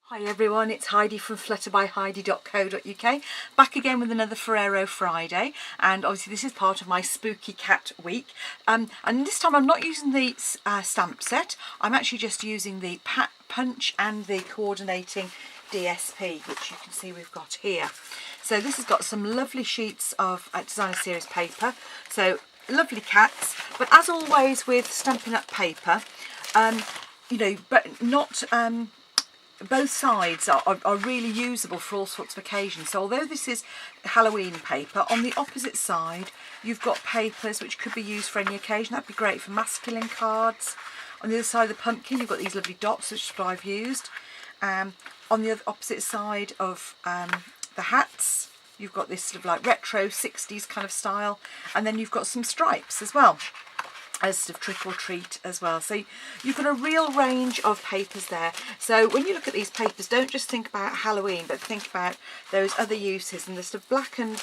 Hi everyone, it's Heidi from flutterbyheidi.co.uk, back again with another Ferrero Friday, and obviously this is part of my spooky cat week, and this time I'm not using the stamp set. I'm actually just using the punch and the coordinating DSP, which you can see we've got here. So this has got some lovely sheets of designer series paper, so lovely cats, but as always with Stampin' Up paper, you know, but not both sides are really usable for all sorts of occasions. So although this is Halloween paper, on the opposite side you've got papers which could be used for any occasion. That'd be great for masculine cards. On the other side of the pumpkin you've got these lovely dots, which is what I've used. On the opposite side of the hats you've got this sort of like retro 60s kind of style, and then you've got some stripes as well as sort of trick or treat as well. So you've got a real range of papers there. So when you look at these papers, don't just think about Halloween, but think about those other uses. And the sort of blackened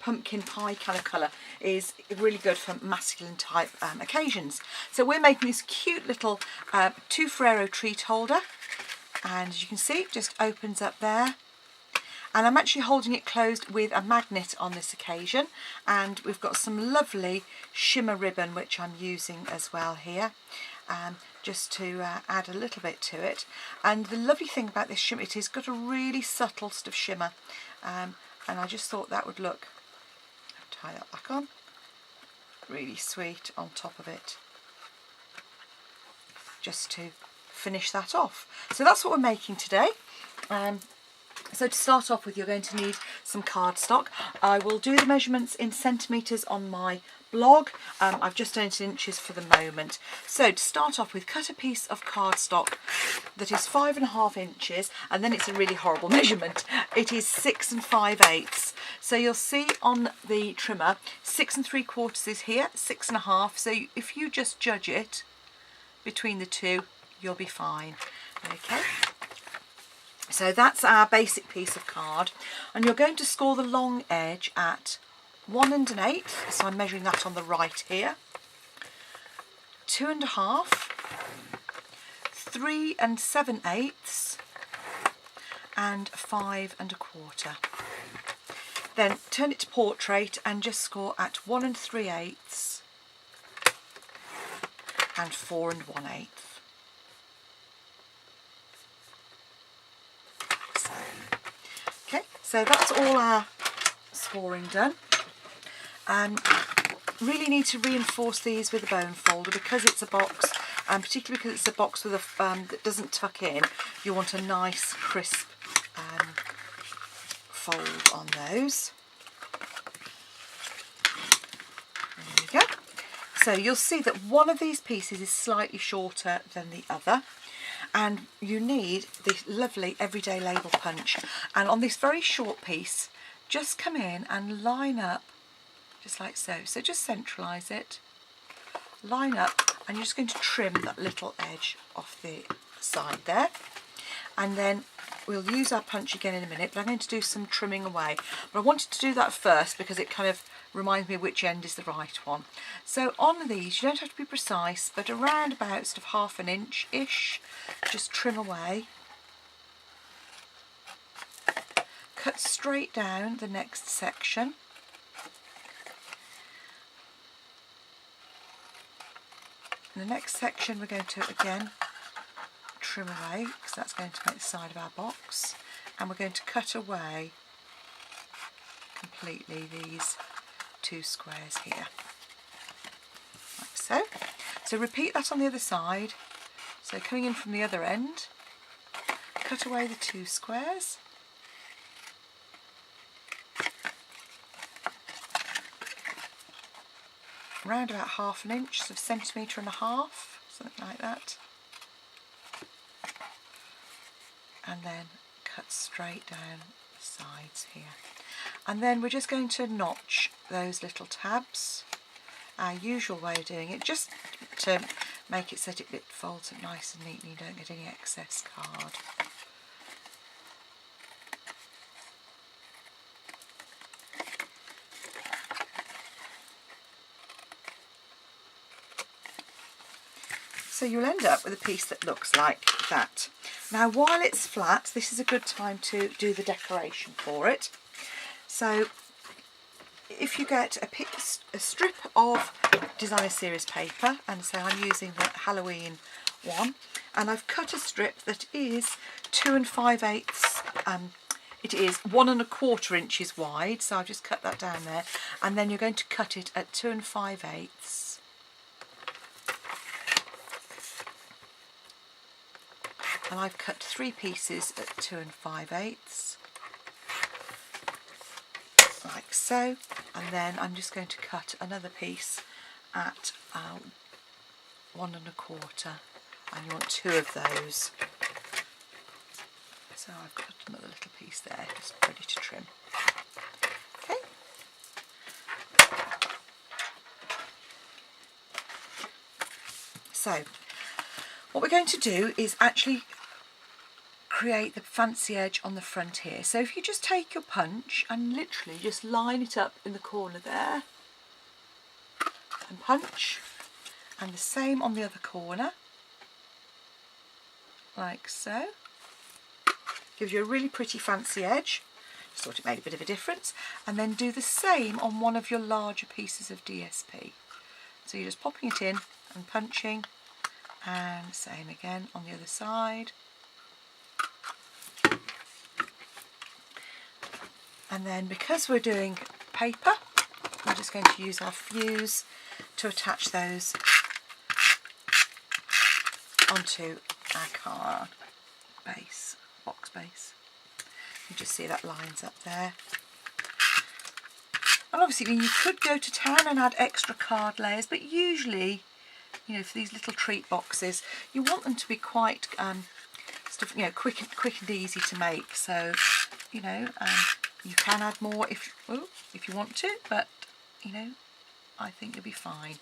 pumpkin pie kind of colour is really good for masculine type occasions. So we're making this cute little 2 Ferrero treat holder, and as you can see, it just opens up there. And I'm actually holding it closed with a magnet on this occasion, and we've got some lovely shimmer ribbon which I'm using as well here, just to add a little bit to it. And the lovely thing about this shimmer, it has got a really subtle sort of shimmer, and I just thought that would look, tie that back on, really sweet on top of it, just to finish that off. So that's what we're making today. So to start off with, you're going to need some cardstock. I will do the measurements in centimetres on my blog. I've just done it in inches for the moment. So to start off with, cut a piece of cardstock that is 5.5 inches, and then it's a really horrible measurement. It is 6 5/8. So you'll see on the trimmer, 6 3/4 is here, 6.5. So if you just judge it between the two, you'll be fine. Okay. So that's our basic piece of card, and you're going to score the long edge at 1 1/8, so I'm measuring that on the right here, 2 1/2, 3 7/8, and 5 1/4. Then turn it to portrait and just score at 1 3/8 and 4 1/8. So that's all our scoring done. Really need to reinforce these with a bone folder because it's a box, and particularly because it's a box with a that doesn't tuck in. You want a nice crisp fold on those. There you go. So you'll see that one of these pieces is slightly shorter than the other, and you need this lovely everyday label punch. And on this very short piece, just come in and line up just like so. So just centralise it, line up, and you're just going to trim that little edge off the side there. And then we'll use our punch again in a minute, but I'm going to do some trimming away. But I wanted to do that first because it kind of reminds me which end is the right one. So on these, you don't have to be precise, but around about sort of 1/2 inch-ish, just trim away. Cut straight down the next section. In the next section we're going to again trim away, because that's going to make the side of our box, and we're going to cut away completely these 2 squares here, like so. So repeat that on the other side. So coming in from the other end, cut away the 2 squares, around about 1/2 inch, so 1.5 centimetres, something like that, and then cut straight down the sides here. And then we're just going to notch those little tabs, our usual way of doing it, just to make it so that it folds up nice and neatly, you don't get any excess card. So you'll end up with a piece that looks like that. Now while it's flat, this is a good time to do the decoration for it. So if you get a strip of designer series paper, and so I'm using the Halloween one, and I've cut a strip that is 2 5/8. It is 1 1/4 inches wide, so I've just cut that down there, and then you're going to cut it at 2 5/8. And I've cut 3 pieces at 2 5/8, like so, and then I'm just going to cut another piece at 1 1/4, and you want 2 of those. So I've cut another little piece there, just ready to trim. Okay. So what we're going to do is actually create the fancy edge on the front here. So if you just take your punch and literally just line it up in the corner there, and punch, and the same on the other corner, like so. Gives you a really pretty fancy edge. Just thought it made a bit of a difference. And then do the same on one of your larger pieces of DSP. So you're just popping it in and punching, and same again on the other side. And then because we're doing paper, we're just going to use our fuse to attach those onto our card base, box base. You just see that lines up there. And obviously, you could go to town and add extra card layers, but usually, you know, for these little treat boxes, you want them to be quite, quick and easy to make. So, you know, you can add more if you want to, but you know, I think you'll be fine.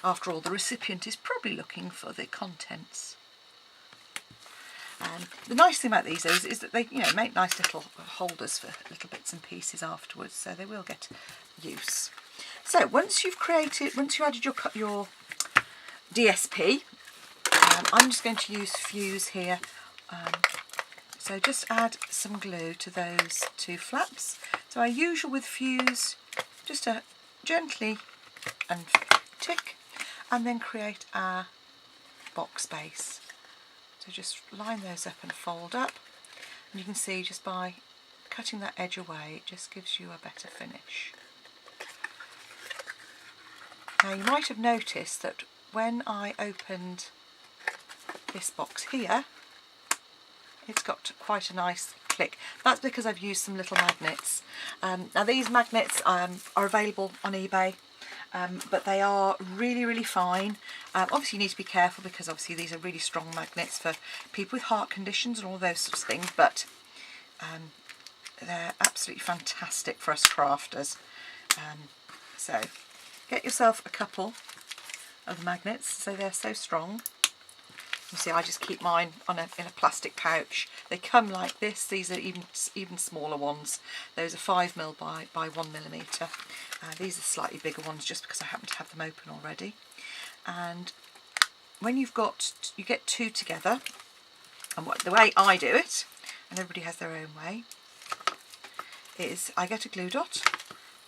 After all, the recipient is probably looking for the contents. The nice thing about these is that they, you know, make nice little holders for little bits and pieces afterwards, so they will get use. So once you added your DSP, I'm just going to use fuse here. So just add some glue to those 2 flaps. So our usual with fuse, just a gently and tick, and then create our box base. So just line those up and fold up, and you can see just by cutting that edge away, it just gives you a better finish. Now you might have noticed that when I opened this box here, it's got quite a nice click. That's because I've used some little magnets. Now these magnets are available on eBay, but they are really, really fine. Obviously you need to be careful because obviously these are really strong magnets for people with heart conditions and all those sorts of things, but they're absolutely fantastic for us crafters. So get yourself a couple of the magnets, so they're so strong. You see, I just keep mine in a plastic pouch. They come like this. These are even smaller ones. Those are 5mm by 1mm. These are slightly bigger ones just because I happen to have them open already. And when you get 2 together, and the way I do it, and everybody has their own way, is I get a glue dot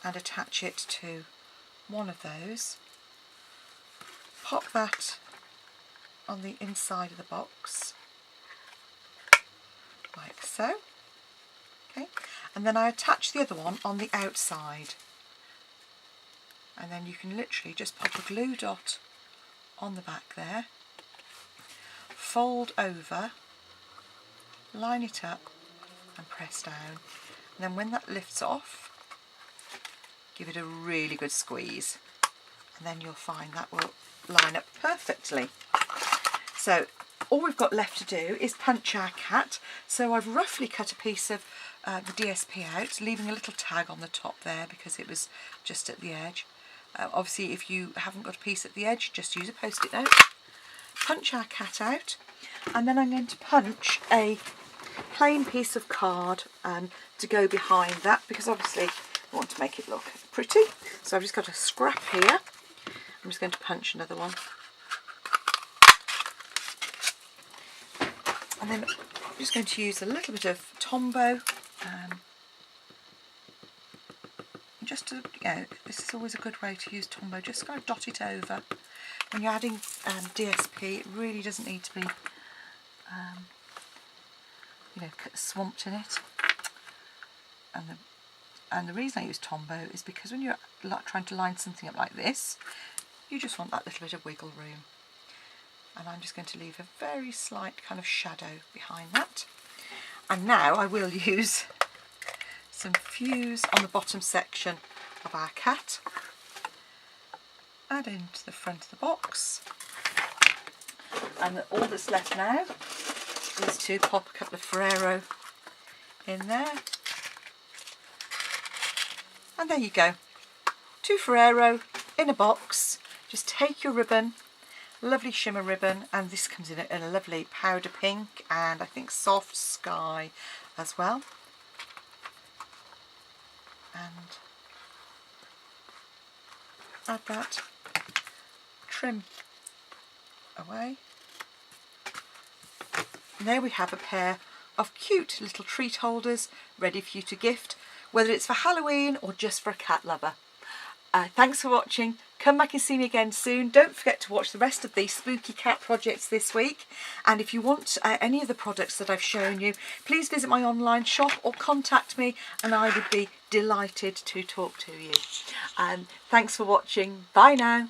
and attach it to one of those, pop that on the inside of the box, like so. Okay, and then I attach the other one on the outside, and then you can literally just pop a glue dot on the back there, fold over, line it up and press down, and then when that lifts off, give it a really good squeeze, and then you'll find that will line up perfectly. So all we've got left to do is punch our cat. So I've roughly cut a piece of the DSP out, leaving a little tag on the top there because it was just at the edge. Obviously if you haven't got a piece at the edge, just use a post-it note. Punch our cat out, and then I'm going to punch a plain piece of card to go behind that, because obviously I want to make it look pretty. So I've just got a scrap here, I'm just going to punch another one. And then I'm just going to use a little bit of Tombow. Just to, this is always a good way to use Tombow. Just kind of dot it over. When you're adding DSP, it really doesn't need to be, swamped in it. And the reason I use Tombow is because when you're trying to line something up like this, you just want that little bit of wiggle room. And I'm just going to leave a very slight kind of shadow behind that. And now I will use some fuse on the bottom section of our cat. Add into the front of the box. And all that's left now is to pop a couple of Ferrero in there. And there you go. 2 Ferrero in a box. Just take your ribbon, lovely shimmer ribbon, and this comes in a lovely powder pink and I think soft sky as well. And add that, trim away. And there we have a pair of cute little treat holders ready for you to gift, whether it's for Halloween or just for a cat lover. Thanks for watching. Come back and see me again soon. Don't forget to watch the rest of these spooky cat projects this week. And if you want any of the products that I've shown you, please visit my online shop or contact me and I would be delighted to talk to you. Thanks for watching. Bye now.